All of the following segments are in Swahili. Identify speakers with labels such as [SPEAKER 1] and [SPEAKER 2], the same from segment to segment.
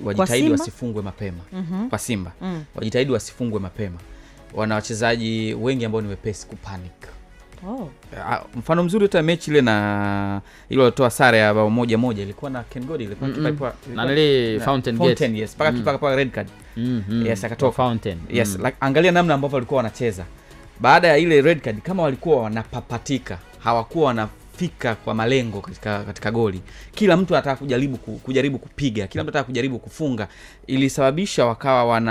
[SPEAKER 1] wajitahidi wasifungwe mapema. Kwa Simba wajitahidi wasifungwe mapema. Wana wachezaji wengi ambao ni wepesi kupanic. Mfano mzuri hata mechi ile na ile walitoa sare ya bao 1-1 ilikuwa na Ken Godi, ilikuwa kipa
[SPEAKER 2] na ile Fountain Gate.
[SPEAKER 1] Yes, paka kipa kwa red card. Yes, akatoka
[SPEAKER 2] Fountain.
[SPEAKER 1] Yes, like, angalia namna ambavyo walikuwa wanacheza. Baada ya ile red card, kama walikuwa wanapapatika, hawakuwa wanafika kwa malengo katika goli. Kila mtu anataka kujaribu kupiga, kila mtu anataka kujaribu kufunga, ilisababisha wakawa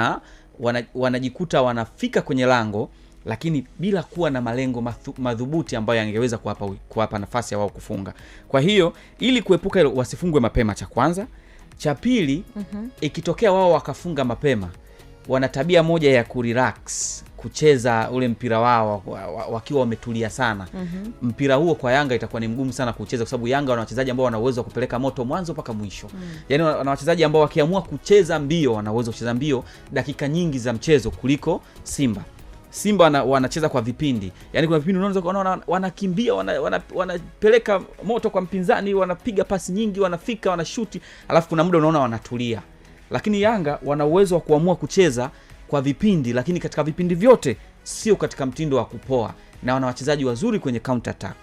[SPEAKER 1] wanajikuta wanafika kwenye lango lakini bila kuwa na malengo madhubuti ambayo yangeweza kuwapa nafasi ya wao kufunga. Kwa hiyo ili kuepuka wasifungwe mapema, cha kwanza. Cha pili, ikitokea wao wakafunga mapema, wana tabia moja ya kurelax, kucheza ule mpira wao wakiwa wametulia sana. Mpira huo kwa Yanga itakuwa ni mgumu sana kucheza, kwa sababu Yanga wana wachezaji ambao wana uwezo wa kupeleka moto mwanzo mpaka mwisho. Yaani wana wachezaji ambao wakiamua kucheza mbio, wana uwezo kucheza mbio dakika nyingi za mchezo kuliko Simba. Simba wanacheza kwa vipindi. Yaani kuna vipindi unaona wanakimbia, wanapeleka moto kwa mpinzani, wanapiga pasi nyingi, wanafika, wanashuti, alafu kuna muda unaona wanatulia. Lakini Yanga wana uwezo wa kuamua kucheza kwa vipindi, lakini katika vipindi vyote sio katika mtindo wa kupoa, na wana wachezaji wazuri kwenye counter attack.